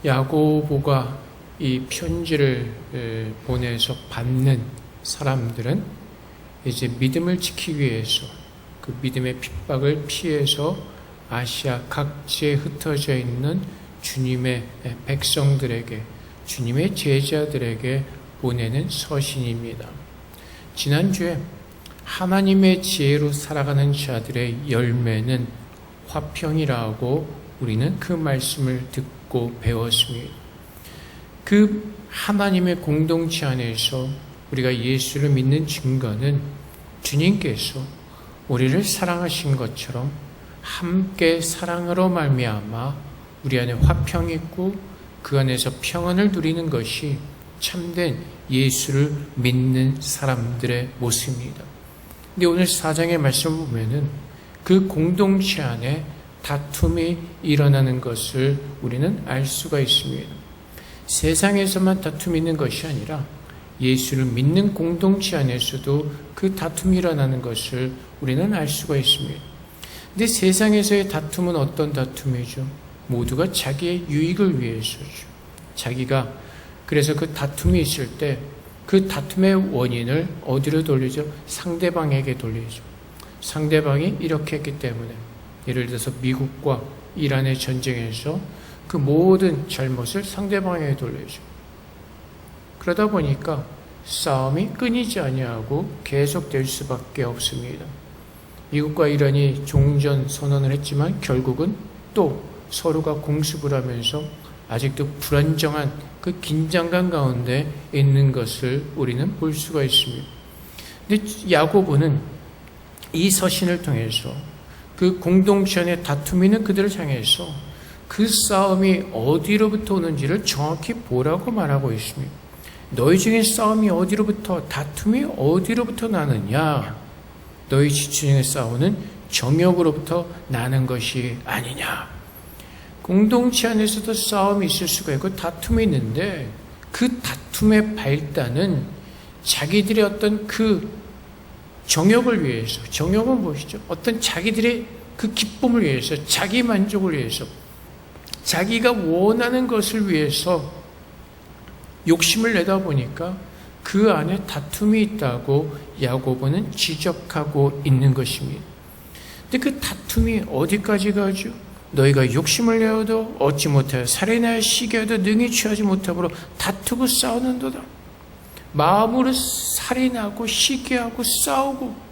야고보가 이 편지를 보내서 받는 사람들은 이제 믿음을 지키기 위해서 그 믿음의 핍박을 피해서 아시아 각지에 흩어져 있는 주님의 백성들에게, 주님의 제자들에게 보내는 서신입니다. 지난주에 하나님의 지혜로 살아가는 자들의 열매는 화평이라고 우리는 그 말씀을 듣고 배웠습니다. 그 하나님의 공동체 안에서 우리가 예수를 믿는 증거는 주님께서 우리를 사랑하신 것처럼 함께 사랑으로 말미암아 우리 안에 화평이 있고 그 안에서 평안을 누리는 것이 참된 예수를 믿는 사람들의 모습입니다. 근데 오늘 4장의 말씀을 보면은 그 공동체 안에 다툼이 일어나는 것을 우리는 알 수가 있습니다. 세상에서만 다툼이 있는 것이 아니라 예수를 믿는 공동체 안에서도 그 다툼이 일어나는 것을 우리는 알 수가 있습니다. 근데 세상에서의 다툼은 어떤 다툼이죠? 모두가 자기의 유익을 위해서죠. 자기가 그래서 그 다툼이 있을 때 그 다툼의 원인을 어디로 돌리죠? 상대방에게 돌리죠. 상대방이 이렇게 했기 때문에, 예를 들어서 미국과 이란의 전쟁에서 그 모든 잘못을 상대방에게 돌리죠. 그러다 보니까 싸움이 끊이지 아니하고 계속될 수밖에 없습니다. 미국과 이란이 종전 선언을 했지만 결국은 또 서로가 공습을 하면서 아직도 불안정한 그 긴장감 가운데 있는 것을 우리는 볼 수가 있습니다. 근데 야고보는 이 서신을 통해서 그 공동체 안에 다툼이 있는 그들을 향해서 그 싸움이 어디로부터 오는지를 정확히 보라고 말하고 있습니다. 너희 중에 싸움이 어디로부터, 다툼이 어디로부터 나느냐? 너희 지체중에 싸우는 정욕으로부터 나는 것이 아니냐? 공동체 안에서도 싸움이 있을 수가 있고 다툼이 있는데 그 다툼의 발단은 자기들의 어떤 그 정욕을 위해서, 정욕은 무엇이죠? 어떤 자기들의 그 기쁨을 위해서, 자기 만족을 위해서, 자기가 원하는 것을 위해서 욕심을 내다 보니까 그 안에 다툼이 있다고 야고보는 지적하고 있는 것입니다. 근데 그 다툼이 어디까지 가죠? 너희가 욕심을 내어도 얻지 못하여 살인하여 시기하여도 능히 취하지 못하므로 다투고 싸우는도다. 마음으로 살인하고 시기하고 싸우고.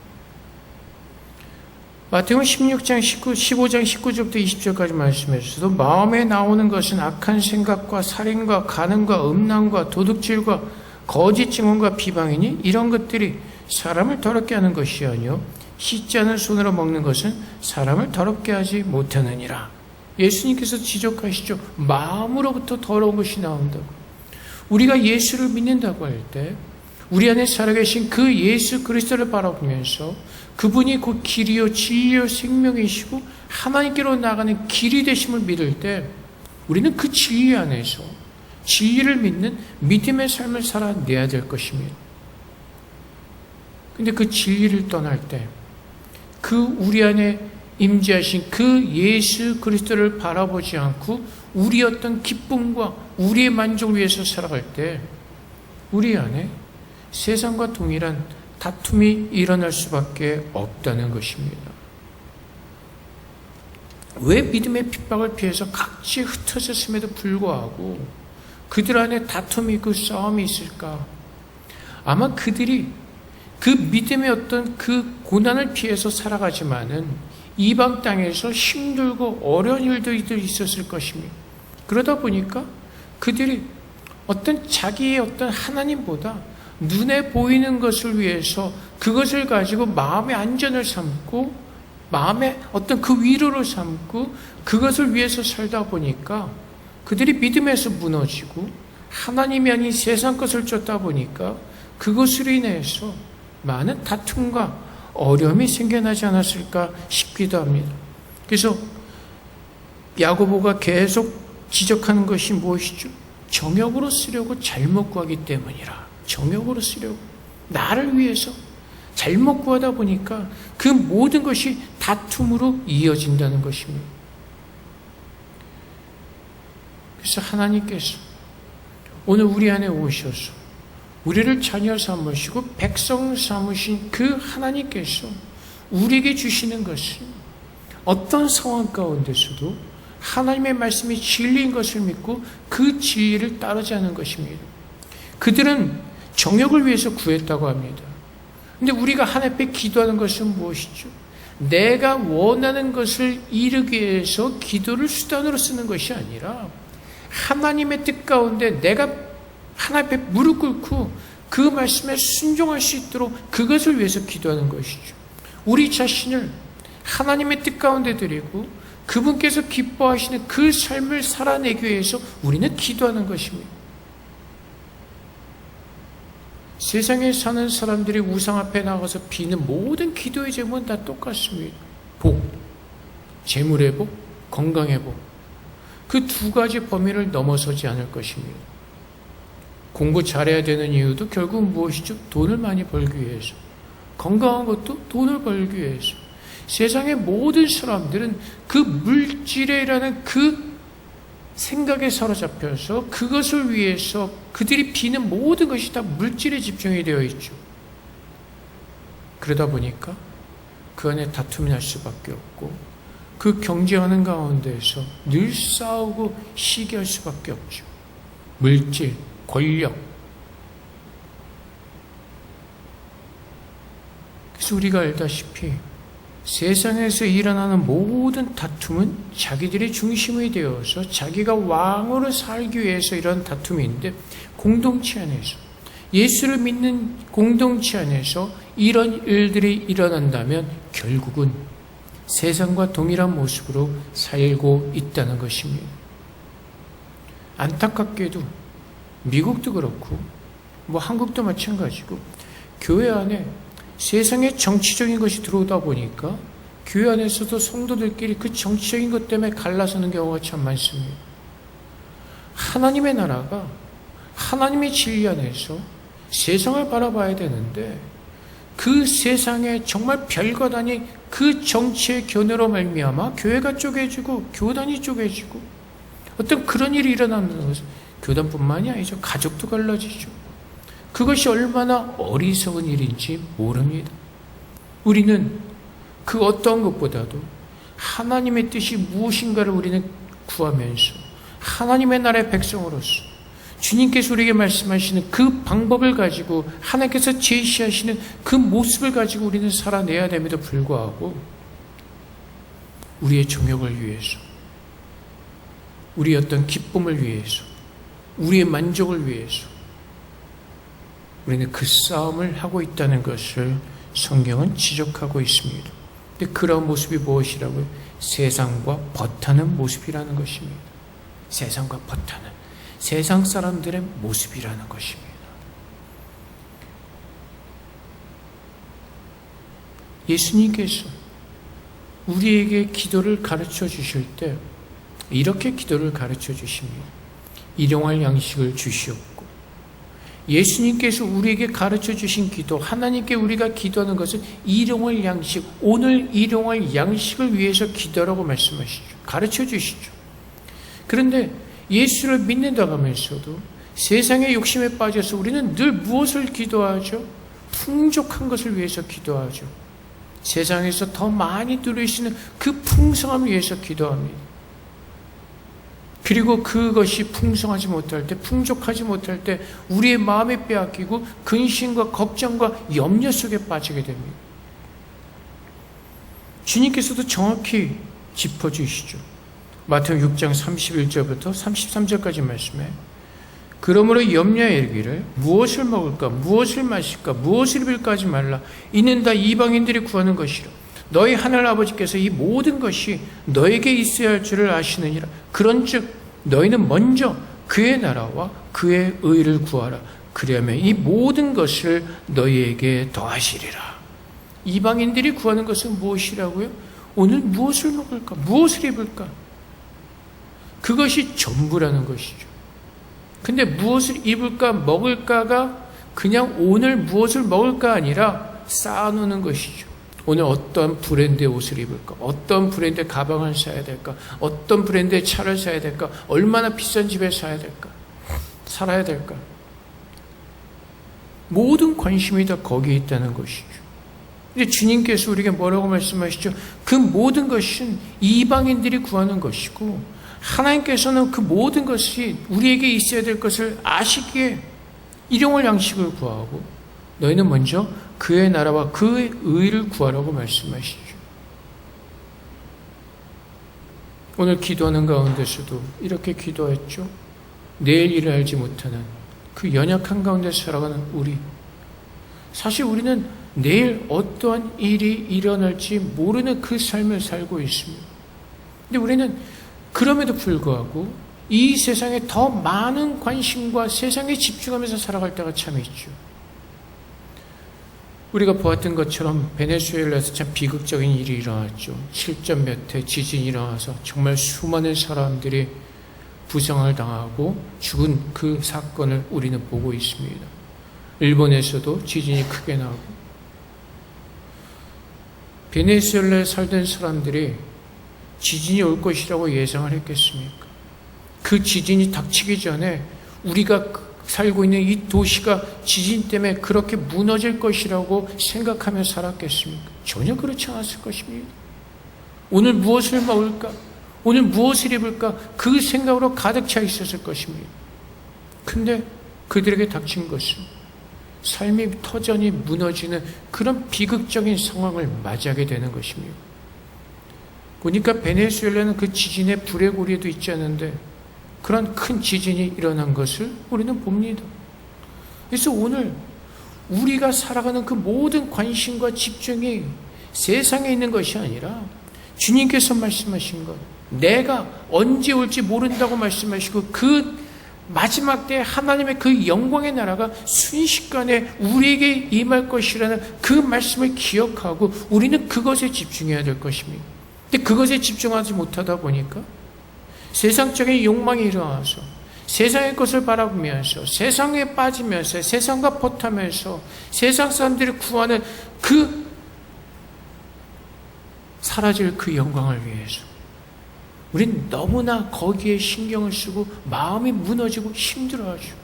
마태복음 16장 15장 19절부터 20절까지 말씀해 주셔도 마음에 나오는 것은 악한 생각과 살인과 간음과 음란과 도둑질과 거짓 증언과 비방이니 이런 것들이 사람을 더럽게 하는 것이 아니요 씻지 않은 손으로 먹는 것은 사람을 더럽게 하지 못하느니라. 예수님께서 지적하시죠. 마음으로부터 더러운 것이 나온다고. 우리가 예수를 믿는다고 할 때 우리 안에 살아계신 그 예수 그리스도를 바라보면서 그분이 그 길이요 진리요 생명이시고 하나님께로 나가는 길이 되심을 믿을 때 우리는 그 진리 안에서 진리를 믿는 믿음의 삶을 살아내야 될 것입니다. 근데 그 진리를 떠날 때 그 우리 안에 임재하신 그 예수 그리스도를 바라보지 않고 우리 어떤 기쁨과 우리의 만족을 위해서 살아갈 때 우리 안에 세상과 동일한 다툼이 일어날 수밖에 없다는 것입니다. 왜 믿음의 핍박을 피해서 각지에 흩어졌음에도 불구하고 그들 안에 다툼이 있고 싸움이 있을까? 아마 그들이 그 믿음의 어떤 그 고난을 피해서 살아가지만은 이방 땅에서 힘들고 어려운 일도 있었을 것입니다. 그러다 보니까 그들이 어떤 자기의 어떤 하나님보다 눈에 보이는 것을 위해서 그것을 가지고 마음의 안전을 삼고 마음의 어떤 그 위로를 삼고 그것을 위해서 살다 보니까 그들이 믿음에서 무너지고 하나님이 아닌 세상 것을 쫓다 보니까 그것으로 인해서 많은 다툼과 어려움이 생겨나지 않았을까 싶기도 합니다. 그래서 야고보가 계속 지적하는 것이 무엇이죠? 정욕으로 쓰려고 잘못 구하기 때문이라. 정욕으로 쓰려고 나를 위해서 잘못 구하다 보니까 그 모든 것이 다툼으로 이어진다는 것입니다. 그래서 하나님께서 오늘 우리 안에 오셔서 우리를 자녀 삼으시고 백성 삼으신 그 하나님께서 우리에게 주시는 것은 어떤 상황 가운데서도 하나님의 말씀이 진리인 것을 믿고 그 진리를 따르지 않은 것입니다. 그들은 정욕을 위해서 구했다고 합니다. 근데 우리가 하나님 앞에 기도하는 것은 무엇이죠? 내가 원하는 것을 이루기 위해서 기도를 수단으로 쓰는 것이 아니라 하나님의 뜻 가운데 내가 하나님 앞에 무릎 꿇고 그 말씀에 순종할 수 있도록 그것을 위해서 기도하는 것이죠. 우리 자신을 하나님의 뜻 가운데 드리고 그분께서 기뻐하시는 그 삶을 살아내기 위해서 우리는 기도하는 것입니다. 세상에 사는 사람들이 우상 앞에 나가서 비는 모든 기도의 제목은 다 똑같습니다. 복, 재물의 복, 건강의 복. 그 두 가지 범위를 넘어서지 않을 것입니다. 공부 잘해야 되는 이유도 결국은 무엇이죠? 돈을 많이 벌기 위해서. 건강한 것도 돈을 벌기 위해서. 세상의 모든 사람들은 그 물질이라는 그 생각에 사로잡혀서 그것을 위해서 그들이 비는 모든 것이 다 물질에 집중이 되어 있죠. 그러다 보니까 그 안에 다툼이 날 수밖에 없고 그 경쟁하는 가운데서 늘 싸우고 시기할 수밖에 없죠. 물질, 권력. 그래서 우리가 알다시피 세상에서 일어나는 모든 다툼은 자기들의 중심이 되어서 자기가 왕으로 살기 위해서 이런 다툼인데 공동체 안에서 예수를 믿는 공동체 안에서 이런 일들이 일어난다면 결국은 세상과 동일한 모습으로 살고 있다는 것입니다. 안타깝게도 미국도 그렇고 한국도 마찬가지고 교회 안에 세상에 정치적인 것이 들어오다 보니까 교회 안에서도 성도들끼리 그 정치적인 것 때문에 갈라서는 경우가 참 많습니다. 하나님의 나라가 하나님의 진리 안에서 세상을 바라봐야 되는데 그 세상에 정말 별것 아닌 그 정치의 견해로 말미암아 교회가 쪼개지고 교단이 쪼개지고 어떤 그런 일이 일어나는 것은 교단뿐만이 아니죠. 가족도 갈라지죠. 그것이 얼마나 어리석은 일인지 모릅니다. 우리는 그 어떠한 것보다도 하나님의 뜻이 무엇인가를 우리는 구하면서 하나님의 나라의 백성으로서 주님께서 우리에게 말씀하시는 그 방법을 가지고 하나님께서 제시하시는 그 모습을 가지고 우리는 살아내야 됨에도 불구하고 우리의 정욕을 위해서 우리의 어떤 기쁨을 위해서 우리의 만족을 위해서 우리는 그 싸움을 하고 있다는 것을 성경은 지적하고 있습니다. 근데 그런 모습이 무엇이라고요? 세상과 버타는 모습이라는 것입니다. 세상과 버타는 세상 사람들의 모습이라는 것입니다. 예수님께서 우리에게 기도를 가르쳐 주실 때 이렇게 기도를 가르쳐 주십니다. 일용할 양식을 주시옵고 예수님께서 우리에게 가르쳐 주신 기도, 하나님께 우리가 기도하는 것은 일용할 양식, 오늘 일용할 양식을 위해서 기도라고 말씀하시죠. 가르쳐 주시죠. 그런데 예수를 믿는다고 하면서도 세상의 욕심에 빠져서 우리는 늘 무엇을 기도하죠? 풍족한 것을 위해서 기도하죠. 세상에서 더 많이 누리시는 그 풍성함을 위해서 기도합니다. 그리고 그것이 풍성하지 못할 때, 풍족하지 못할 때 우리의 마음이 빼앗기고 근심과 걱정과 염려 속에 빠지게 됩니다. 주님께서도 정확히 짚어주시죠. 마태복음 6장 31절부터 33절까지 말씀에 그러므로 염려에 이르기를 무엇을 먹을까 무엇을 마실까 무엇을 입을까 하지 말라. 이는 다 이방인들이 구하는 것이라. 너희 하늘 아버지께서 이 모든 것이 너에게 있어야 할 줄을 아시느니라. 그런즉 너희는 먼저 그의 나라와 그의 의를 구하라. 그리하면 이 모든 것을 너희에게 더하시리라. 이방인들이 구하는 것은 무엇이라고요? 오늘 무엇을 먹을까? 무엇을 입을까? 그것이 전부라는 것이죠. 근데 무엇을 입을까 먹을까가 그냥 오늘 무엇을 먹을까 아니라 쌓아놓는 것이죠. 오늘 어떤 브랜드의 옷을 입을까? 어떤 브랜드의 가방을 사야 될까? 어떤 브랜드의 차를 사야 될까? 얼마나 비싼 집에 사야 될까? 살아야 될까? 모든 관심이 다 거기에 있다는 것이죠. 근데 주님께서 우리에게 뭐라고 말씀하시죠? 그 모든 것은 이방인들이 구하는 것이고 하나님께서는 그 모든 것이 우리에게 있어야 될 것을 아시기에 일용할 양식을 구하고 너희는 먼저 그의 나라와 그의 의를 구하라고 말씀하시죠. 오늘 기도하는 가운데서도 이렇게 기도했죠. 내일 일을 알지 못하는 그 연약한 가운데 살아가는 우리. 사실 우리는 내일 어떠한 일이 일어날지 모르는 그 삶을 살고 있습니다. 근데 우리는 그럼에도 불구하고 이 세상에 더 많은 관심과 세상에 집중하면서 살아갈 때가 참 있죠. 우리가 보았던 것처럼 베네수엘라에서 참 비극적인 일이 일어났죠. 7점 몇 회 지진이 일어나서 정말 수많은 사람들이 부상을 당하고 죽은 그 사건을 우리는 보고 있습니다. 일본에서도 지진이 크게 나고 베네수엘라에 살던 사람들이 지진이 올 것이라고 예상을 했겠습니까? 그 지진이 닥치기 전에 우리가 살고 있는 이 도시가 지진 때문에 그렇게 무너질 것이라고 생각하며 살았겠습니까? 전혀 그렇지 않았을 것입니다. 오늘 무엇을 먹을까? 오늘 무엇을 입을까? 그 생각으로 가득 차 있었을 것입니다. 근데 그들에게 닥친 것은 삶이 터전이 무너지는 그런 비극적인 상황을 맞이하게 되는 것입니다. 보니까 베네수엘라는 그 지진의 불의 고리에도 있지 않은데 그런 큰 지진이 일어난 것을 우리는 봅니다. 그래서 오늘 우리가 살아가는 그 모든 관심과 집중이 세상에 있는 것이 아니라 주님께서 말씀하신 것, 내가 언제 올지 모른다고 말씀하시고 그 마지막 때 하나님의 그 영광의 나라가 순식간에 우리에게 임할 것이라는 그 말씀을 기억하고 우리는 그것에 집중해야 될 것입니다. 근데 그것에 집중하지 못하다 보니까 세상적인 욕망이 일어나서 세상의 것을 바라보면서 세상에 빠지면서 세상과 벗하면서 세상 사람들이 구하는 그 사라질 그 영광을 위해서 우린 너무나 거기에 신경을 쓰고 마음이 무너지고 힘들어하죠.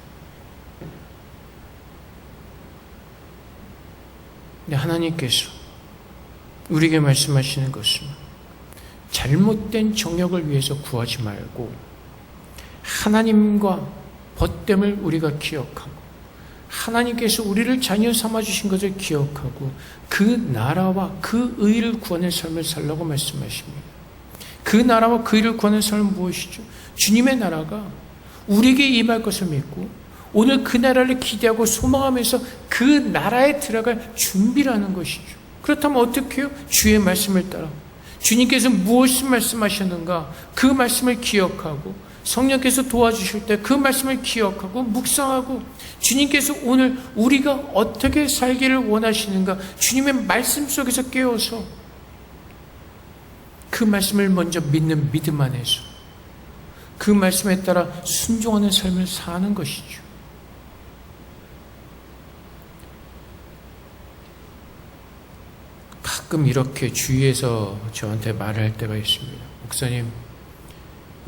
근데 하나님께서 우리에게 말씀하시는 것은 잘못된 정욕을 위해서 구하지 말고 하나님과 벗됨을 우리가 기억하고 하나님께서 우리를 자녀 삼아주신 것을 기억하고 그 나라와 그 의를 구하는 삶을 살라고 말씀하십니다. 그 나라와 그 의를 구하는 삶은 무엇이죠? 주님의 나라가 우리에게 임할 것을 믿고 오늘 그 나라를 기대하고 소망하면서 그 나라에 들어갈 준비를 하는 것이죠. 그렇다면 어떻게 해요? 주의 말씀을 따라 주님께서 무엇을 말씀하셨는가 그 말씀을 기억하고 성령께서 도와주실 때 그 말씀을 기억하고 묵상하고 주님께서 오늘 우리가 어떻게 살기를 원하시는가 주님의 말씀 속에서 깨어서 그 말씀을 먼저 믿는 믿음 안에서 그 말씀에 따라 순종하는 삶을 사는 것이죠. 가끔 이렇게 주위에서 저한테 말할 때가 있습니다. 목사님,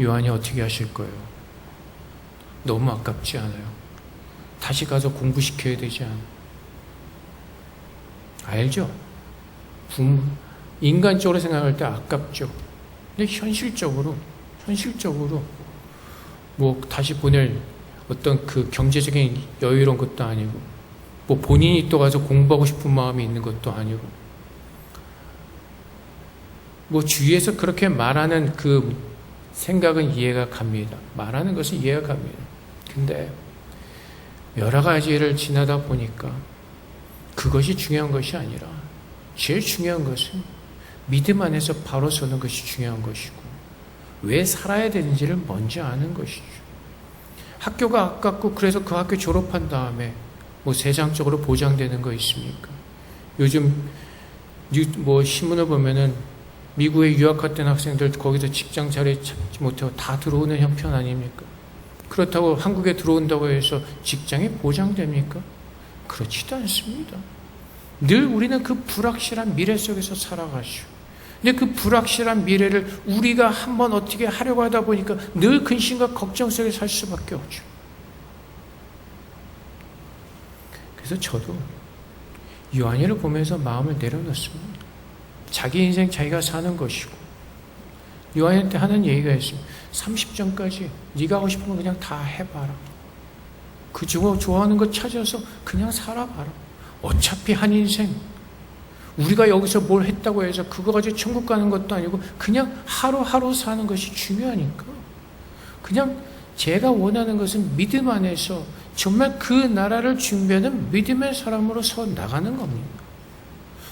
요한이 어떻게 하실 거예요? 너무 아깝지 않아요? 다시 가서 공부시켜야 되지 않아요? 알죠? 인간적으로 생각할 때 아깝죠. 근데 현실적으로 뭐 다시 보낼 어떤 그 경제적인 여유로운 것도 아니고 뭐 본인이 또 가서 공부하고 싶은 마음이 있는 것도 아니고 뭐 주위에서 그렇게 말하는 그 생각은 이해가 갑니다. 말하는 것은 이해가 갑니다. 근데 여러 가지를 지나다 보니까 그것이 중요한 것이 아니라 제일 중요한 것은 믿음 안에서 바로 서는 것이 중요한 것이고 왜 살아야 되는지를 먼저 아는 것이죠. 학교가 아깝고 그래서 그 학교 졸업한 다음에 뭐 세상적으로 보장되는 거 있습니까? 요즘 뭐 신문을 보면은 미국에 유학 갔던 학생들 거기서 직장 자리 찾지 못하고 다 들어오는 형편 아닙니까? 그렇다고 한국에 들어온다고 해서 직장이 보장됩니까? 그렇지도 않습니다. 늘 우리는 그 불확실한 미래 속에서 살아가시오. 근데 그 불확실한 미래를 우리가 한번 어떻게 하려고 하다 보니까 늘 근심과 걱정 속에 살 수밖에 없죠. 그래서 저도 요한이를 보면서 마음을 내려놓습니다. 자기 인생 자기가 사는 것이고, 요한한테 하는 얘기가 있습니다. 30전까지 네가 하고 싶은 거 그냥 다 해봐라. 그 중에 좋아하는 거 찾아서 그냥 살아봐라. 어차피 한 인생, 우리가 여기서 뭘 했다고 해서 그거 가지고 천국 가는 것도 아니고 그냥 하루하루 사는 것이 중요하니까, 그냥 제가 원하는 것은 믿음 안에서 정말 그 나라를 준비하는 믿음의 사람으로서 나가는 겁니다.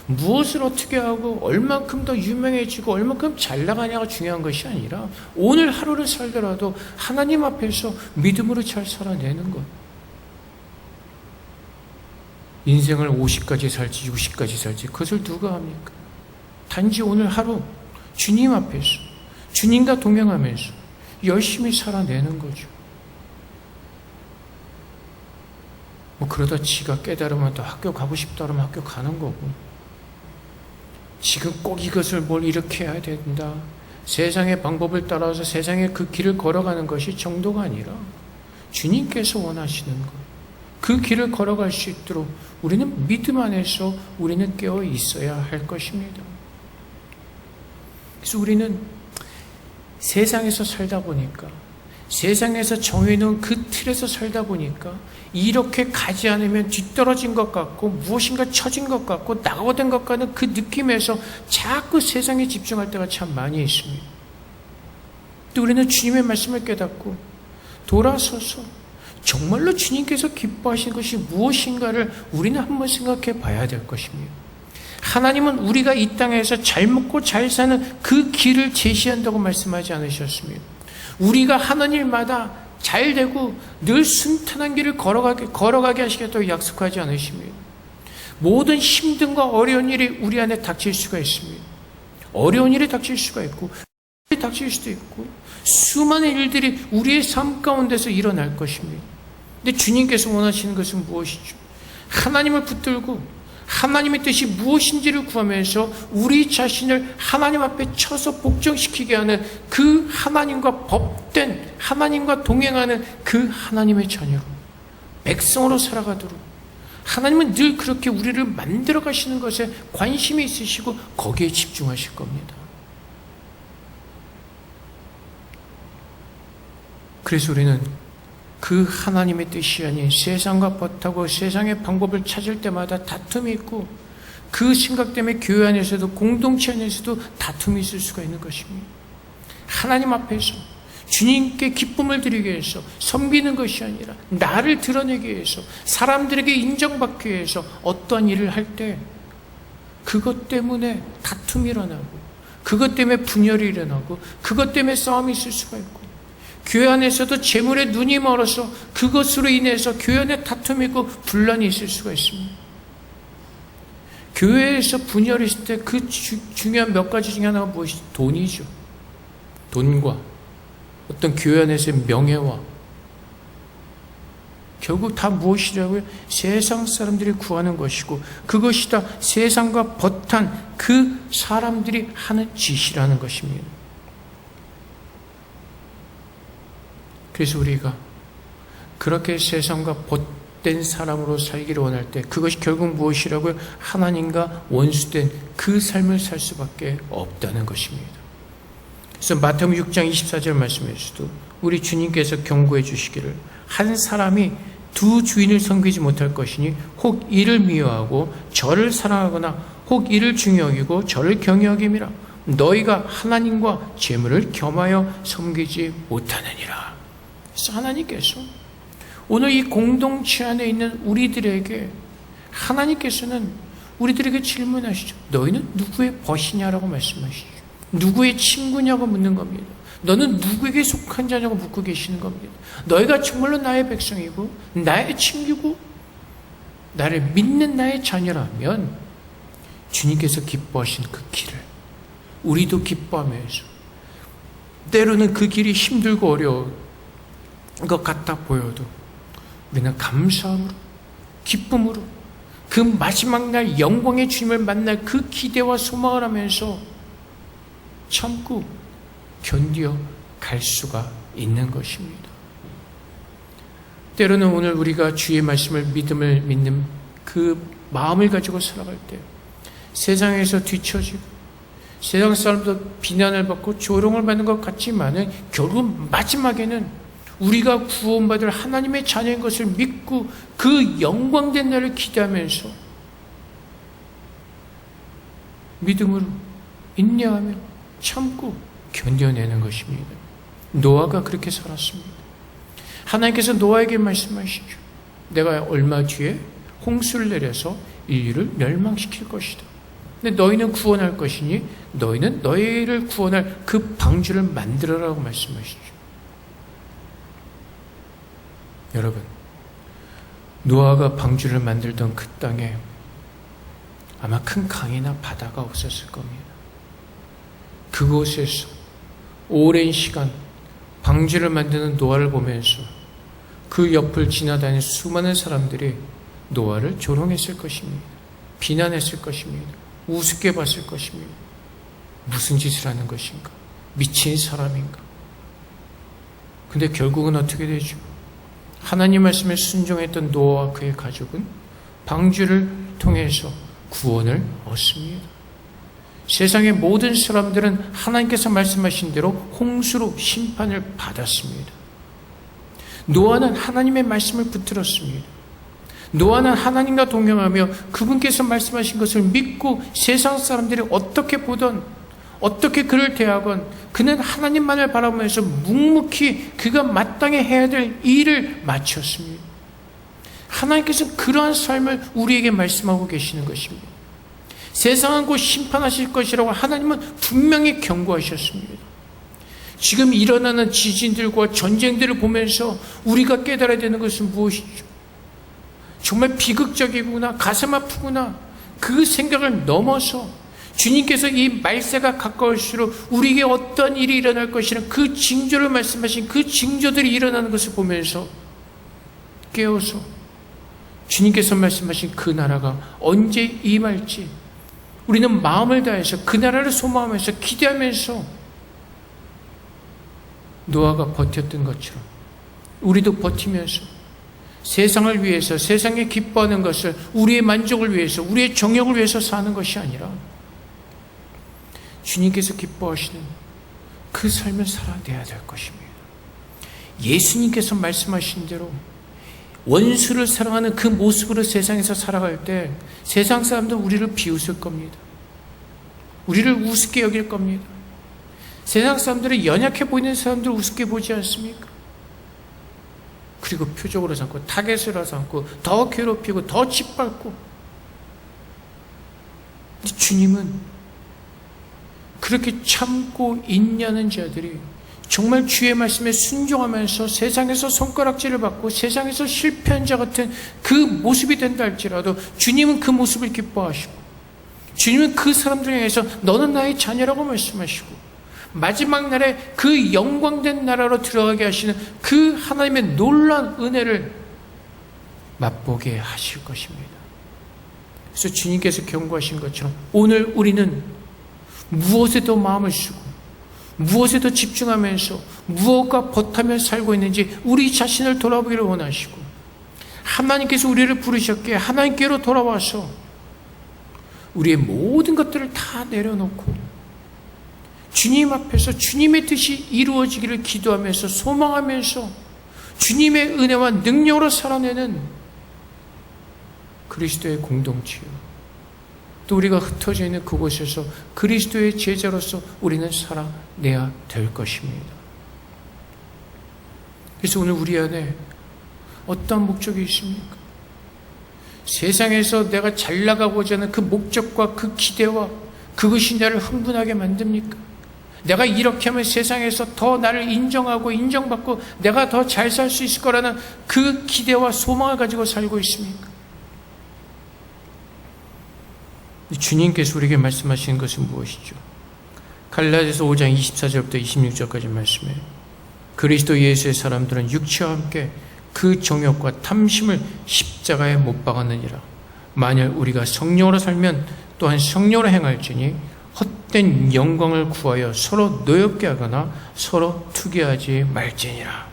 무엇을 어떻게 하고 얼만큼 더 유명해지고 얼만큼 잘 나가냐가 중요한 것이 아니라 오늘 하루를 살더라도 하나님 앞에서 믿음으로 잘 살아내는 것. 인생을 50까지 살지 60까지 살지 그것을 누가 합니까? 단지 오늘 하루 주님 앞에서 주님과 동행하면서 열심히 살아내는 거죠. 뭐 그러다 지가 깨달으면 또 학교 가고 싶다 그러면 학교 가는 거고, 지금 꼭 이것을 뭘 이렇게 해야 된다, 세상의 방법을 따라서 세상의 그 길을 걸어가는 것이 정도가 아니라 주님께서 원하시는 것, 그 길을 걸어갈 수 있도록 우리는 믿음 안에서 우리는 깨어 있어야 할 것입니다. 그래서 우리는 세상에서 살다 보니까, 세상에서 정해놓은 그 틀에서 살다 보니까 이렇게 가지 않으면 뒤떨어진 것 같고 무엇인가 처진 것 같고 낙오된 것 같은 그 느낌에서 자꾸 세상에 집중할 때가 참 많이 있습니다. 또 우리는 주님의 말씀을 깨닫고 돌아서서 정말로 주님께서 기뻐하시는 것이 무엇인가를 우리는 한번 생각해 봐야 될 것입니다. 하나님은 우리가 이 땅에서 잘 먹고 잘 사는 그 길을 제시한다고 말씀하지 않으셨습니다. 우리가 하는 일마다 잘 되고 늘 순탄한 길을 걸어가게 하시겠다고 약속하지 않으십니다. 모든 힘든과 어려운 일이 우리 안에 닥칠 수가 있습니다. 어려운 일이 닥칠 수가 있고 일이 닥칠 수도 있고 수많은 일들이 우리의 삶 가운데서 일어날 것입니다. 근데 주님께서 원하시는 것은 무엇이죠? 하나님을 붙들고 하나님의 뜻이 무엇인지를 구하면서 우리 자신을 하나님 앞에 쳐서 복종시키게 하는 그 하나님과 법된 하나님과 동행하는 그 하나님의 자녀로 백성으로 살아가도록 하나님은 늘 그렇게 우리를 만들어 가시는 것에 관심이 있으시고 거기에 집중하실 겁니다. 그래서 우리는 그 하나님의 뜻이 아닌 세상과 버타고 세상의 방법을 찾을 때마다 다툼이 있고, 그 생각 때문에 교회 안에서도 공동체 안에서도 다툼이 있을 수가 있는 것입니다. 하나님 앞에서 주님께 기쁨을 드리기 위해서 섬기는 것이 아니라 나를 드러내기 위해서 사람들에게 인정받기 위해서 어떠한 일을 할 때 그것 때문에 다툼이 일어나고 그것 때문에 분열이 일어나고 그것 때문에 싸움이 있을 수가 있고, 교회 안에서도 재물에 눈이 멀어서 그것으로 인해서 교회 안에 다툼이 있고 분란이 있을 수가 있습니다. 교회에서 분열이 있을 때 그 중요한 몇 가지 중에 하나가 무엇이죠? 돈이죠. 돈과 어떤 교회 안에서의 명예와, 결국 다 무엇이라고요? 세상 사람들이 구하는 것이고 그것이 다 세상과 버탄 그 사람들이 하는 짓이라는 것입니다. 그래서 우리가 그렇게 세상과 벗된 사람으로 살기를 원할 때 그것이 결국 무엇이라고요? 하나님과 원수된 그 삶을 살 수밖에 없다는 것입니다. 그래서 마태복음 6장 24절 말씀에서도 우리 주님께서 경고해 주시기를 한 사람이 두 주인을 섬기지 못할 것이니 혹 이를 미워하고 저를 사랑하거나 혹 이를 중히 여기고 저를 경히 여김이라. 너희가 하나님과 재물을 겸하여 섬기지 못하느니라. 그래서 하나님께서 오늘 이 공동체 안에 있는 우리들에게 하나님께서는 우리들에게 질문하시죠. 너희는 누구의 벗이냐라고 말씀하시죠. 누구의 친구냐고 묻는 겁니다. 너는 누구에게 속한 자냐고 묻고 계시는 겁니다. 너희가 정말로 나의 백성이고 나의 친구고 나를 믿는 나의 자녀라면 주님께서 기뻐하신 그 길을 우리도 기뻐하면서, 때로는 그 길이 힘들고 어려운 것 같아 보여도 우리는 감사함으로 기쁨으로 그 마지막 날 영광의 주님을 만날 그 기대와 소망을 하면서 참고 견디어 갈 수가 있는 것입니다. 때로는 오늘 우리가 주의 말씀을 믿음을 믿는 그 마음을 가지고 살아갈 때 세상에서 뒤처지고 세상 사람도 비난을 받고 조롱을 받는 것 같지만은 결국 마지막에는 우리가 구원받을 하나님의 자녀인 것을 믿고 그 영광된 날을 기대하면서 믿음으로 인내하며 참고 견뎌내는 것입니다. 노아가 그렇게 살았습니다. 하나님께서 노아에게 말씀하시죠. 내가 얼마 뒤에 홍수를 내려서 인류를 멸망시킬 것이다. 근데 너희는 구원할 것이니 너희는 너희를 구원할 그 방주를 만들어라고 말씀하시죠. 여러분, 노아가 방주를 만들던 그 땅에 아마 큰 강이나 바다가 없었을 겁니다. 그곳에서 오랜 시간 방주를 만드는 노아를 보면서 그 옆을 지나다니는 수많은 사람들이 노아를 조롱했을 것입니다. 비난했을 것입니다. 우습게 봤을 것입니다. 무슨 짓을 하는 것인가? 미친 사람인가? 근데 결국은 어떻게 되죠? 하나님 말씀에 순종했던 노아와 그의 가족은 방주를 통해서 구원을 얻습니다. 세상의 모든 사람들은 하나님께서 말씀하신 대로 홍수로 심판을 받았습니다. 노아는 하나님의 말씀을 붙들었습니다. 노아는 하나님과 동행하며 그분께서 말씀하신 것을 믿고 세상 사람들이 어떻게 보던 어떻게 그를 대하건 그는 하나님만을 바라보면서 묵묵히 그가 마땅히 해야 될 일을 마쳤습니다. 하나님께서 그러한 삶을 우리에게 말씀하고 계시는 것입니다. 세상은 곧 심판하실 것이라고 하나님은 분명히 경고하셨습니다. 지금 일어나는 지진들과 전쟁들을 보면서 우리가 깨달아야 되는 것은 무엇이죠? 정말 비극적이구나, 가슴 아프구나, 그 생각을 넘어서 주님께서 이 말세가 가까울수록 우리에게 어떤 일이 일어날 것이라는 그 징조를 말씀하신 그 징조들이 일어나는 것을 보면서 깨어서 주님께서 말씀하신 그 나라가 언제 임할지 우리는 마음을 다해서 그 나라를 소망하면서 기대하면서 노아가 버텼던 것처럼 우리도 버티면서 세상을 위해서 세상에 기뻐하는 것을 우리의 만족을 위해서 우리의 정욕을 위해서 사는 것이 아니라 주님께서 기뻐하시는 그 삶을 살아내야 될 것입니다. 예수님께서 말씀하신 대로 원수를 사랑하는 그 모습으로 세상에서 살아갈 때 세상 사람들 우리를 비웃을 겁니다. 우리를 우습게 여길 겁니다. 세상 사람들은 연약해 보이는 사람들을 우습게 보지 않습니까? 그리고 표적으로 삼고 타겟으로 삼고 더 괴롭히고 더 짓밟고. 주님은 그렇게 참고 인내하는 자들이 정말 주의 말씀에 순종하면서 세상에서 손가락질을 받고 세상에서 실패한 자 같은 그 모습이 된다 할지라도 주님은 그 모습을 기뻐하시고 주님은 그 사람들 향해서 너는 나의 자녀라고 말씀하시고 마지막 날에 그 영광된 나라로 들어가게 하시는 그 하나님의 놀라운 은혜를 맛보게 하실 것입니다. 그래서 주님께서 경고하신 것처럼 오늘 우리는 무엇에도 마음을 쓰고 무엇에도 집중하면서 무엇과 버타며 살고 있는지 우리 자신을 돌아보기를 원하시고 하나님께서 우리를 부르셨기에 하나님께로 돌아와서 우리의 모든 것들을 다 내려놓고 주님 앞에서 주님의 뜻이 이루어지기를 기도하면서 소망하면서 주님의 은혜와 능력으로 살아내는 그리스도의 공동체요. 또 우리가 흩어져 있는 그곳에서 그리스도의 제자로서 우리는 살아내야 될 것입니다. 그래서 오늘 우리 안에 어떤 목적이 있습니까? 세상에서 내가 잘 나가고자 하는 그 목적과 그 기대와 그것이 나를 흥분하게 만듭니까? 내가 이렇게 하면 세상에서 더 나를 인정하고 인정받고 내가 더 잘 살 수 있을 거라는 그 기대와 소망을 가지고 살고 있습니까? 주님께서 우리에게 말씀하시는 것은 무엇이죠? 갈라디아서 5장 24절부터 26절까지 말씀해요. 그리스도 예수의 사람들은 육체와 함께 그 정욕과 탐심을 십자가에 못 박았느니라. 만일 우리가 성령으로 살면 또한 성령으로 행할지니 헛된 영광을 구하여 서로 노엽게 하거나 서로 투기하지 말지니라.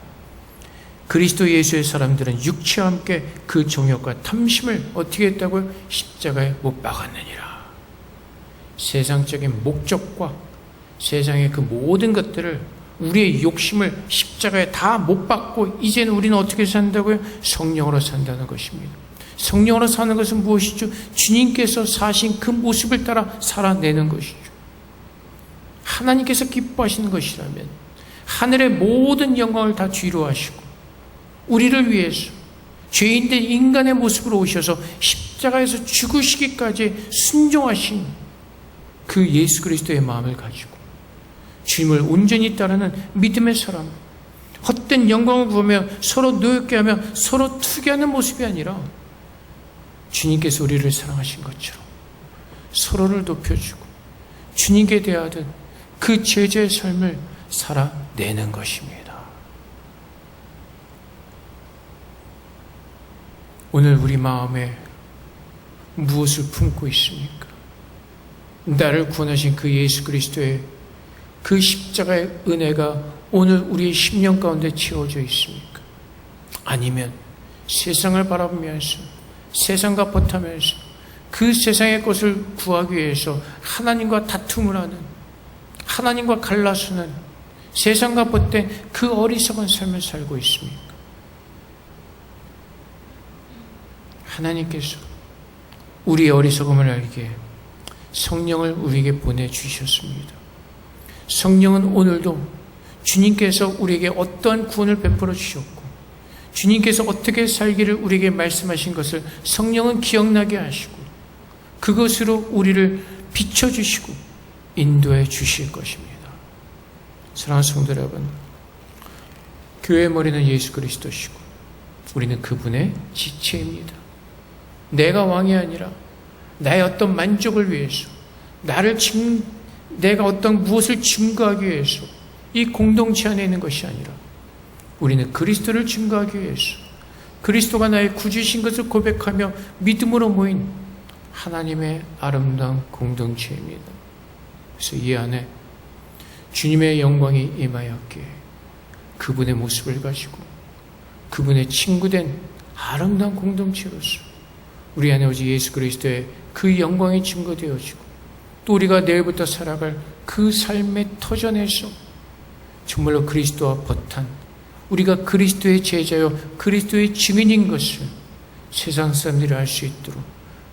그리스도 예수의 사람들은 육체와 함께 그 정욕과 탐심을 어떻게 했다고요? 십자가에 못 박았느니라. 세상적인 목적과 세상의 그 모든 것들을, 우리의 욕심을 십자가에 다 못 박고 이제는 우리는 어떻게 산다고요? 성령으로 산다는 것입니다. 성령으로 사는 것은 무엇이죠? 주님께서 사신 그 모습을 따라 살아내는 것이죠. 하나님께서 기뻐하시는 것이라면 하늘의 모든 영광을 다 뒤로 하시고 우리를 위해서 죄인된 인간의 모습으로 오셔서 십자가에서 죽으시기까지 순종하신 그 예수 그리스도의 마음을 가지고 주님을 온전히 따르는 믿음의 사람, 헛된 영광을 구하며 서로 노엽게 하며 서로 투기하는 모습이 아니라 주님께서 우리를 사랑하신 것처럼 서로를 높여주고 주님께 대하던 그 제자의 삶을 살아내는 것입니다. 오늘 우리 마음에 무엇을 품고 있습니까? 나를 구원하신 그 예수 그리스도의 그 십자가의 은혜가 오늘 우리의 심령 가운데 채워져 있습니까? 아니면 세상을 바라보면서 세상과 버타면서 그 세상의 것을 구하기 위해서 하나님과 다툼을 하는, 하나님과 갈라서는 세상과 벗된 그 어리석은 삶을 살고 있습니까? 하나님께서 우리의 어리석음을 알게 성령을 우리에게 보내주셨습니다. 성령은 오늘도 주님께서 우리에게 어떠한 구원을 베풀어 주셨고 주님께서 어떻게 살기를 우리에게 말씀하신 것을 성령은 기억나게 하시고 그것으로 우리를 비춰주시고 인도해 주실 것입니다. 사랑하는 성도 여러분, 교회의 머리는 예수 그리스도시고 우리는 그분의 지체입니다. 내가 왕이 아니라 나의 어떤 만족을 위해서, 내가 어떤 무엇을 증거하기 위해서 이 공동체 안에 있는 것이 아니라 우리는 그리스도를 증거하기 위해서 그리스도가 나의 구주신 것을 고백하며 믿음으로 모인 하나님의 아름다운 공동체입니다. 그래서 이 안에 주님의 영광이 임하였기에 그분의 모습을 가지고 그분의 친구된 아름다운 공동체로서 우리 안에 오직 예수 그리스도의 그 영광이 증거되어지고 또 우리가 내일부터 살아갈 그 삶의 터전에서 정말로 그리스도와 벗한 우리가 그리스도의 제자요 그리스도의 증인인 것을 세상 사람들이 알 수 있도록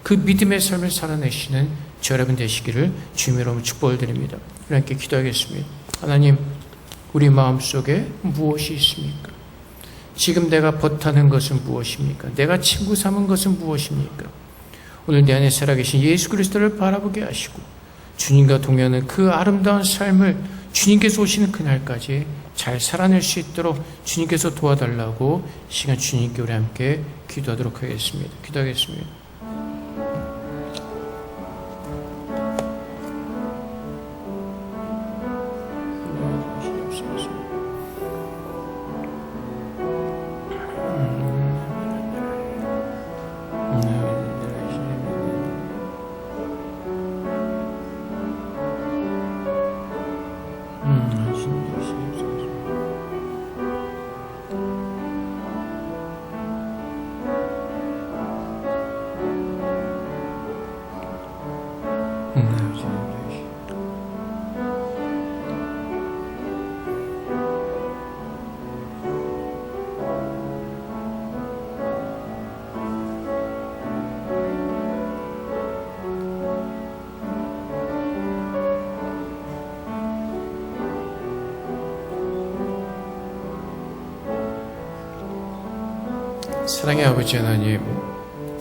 그 믿음의 삶을 살아내시는 저 여러분 되시기를 주님으로 축복을 드립니다. 하나님께 기도하겠습니다. 하나님, 우리 마음속에 무엇이 있습니까? 지금 내가 벗하는 것은 무엇입니까? 내가 친구 삼은 것은 무엇입니까? 오늘 내 안에 살아계신 예수 그리스도를 바라보게 하시고 주님과 동행하는 그 아름다운 삶을 주님께서 오시는 그날까지 잘 살아낼 수 있도록 주님께서 도와달라고 시간 주님께 우리 함께 기도하도록 하겠습니다. 기도하겠습니다. 사랑의 아버지 하나님,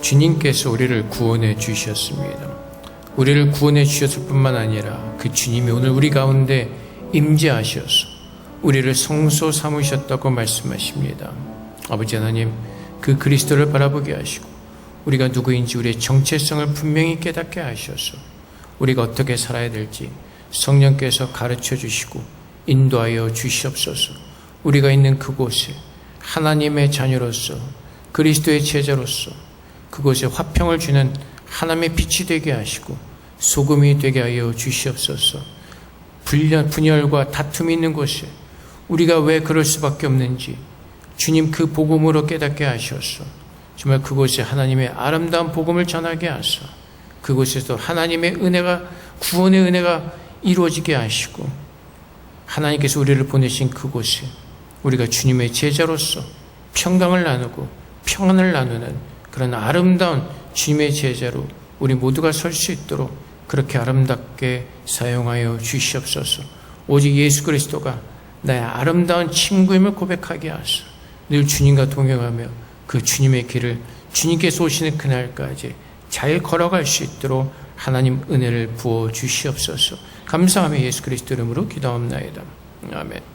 주님께서 우리를 구원해 주셨습니다. 우리를 구원해 주셨을 뿐만 아니라 그 주님이 오늘 우리 가운데 임재하셔서 우리를 성소 삼으셨다고 말씀하십니다. 아버지 하나님, 그 그리스도를 바라보게 하시고 우리가 누구인지 우리의 정체성을 분명히 깨닫게 하셔서 우리가 어떻게 살아야 될지 성령께서 가르쳐 주시고 인도하여 주시옵소서. 우리가 있는 그곳에 하나님의 자녀로서 그리스도의 제자로서 그곳에 화평을 주는 하나님의 빛이 되게 하시고 소금이 되게 하여 주시옵소서. 분열과 다툼이 있는 곳에 우리가 왜 그럴 수밖에 없는지 주님 그 복음으로 깨닫게 하셔서 정말 그곳에 하나님의 아름다운 복음을 전하게 하사 그곳에서 하나님의 은혜가, 구원의 은혜가 이루어지게 하시고 하나님께서 우리를 보내신 그곳에 우리가 주님의 제자로서 평강을 나누고 평안을 나누는 그런 아름다운 주님의 제자로 우리 모두가 설 수 있도록 그렇게 아름답게 사용하여 주시옵소서. 오직 예수 그리스도가 나의 아름다운 친구임을 고백하게 하소서. 늘 주님과 동행하며 그 주님의 길을 주님께서 오시는 그날까지 잘 걸어갈 수 있도록 하나님 은혜를 부어 주시옵소서. 감사하며 예수 그리스도 이름으로 기도합나이다. 아멘.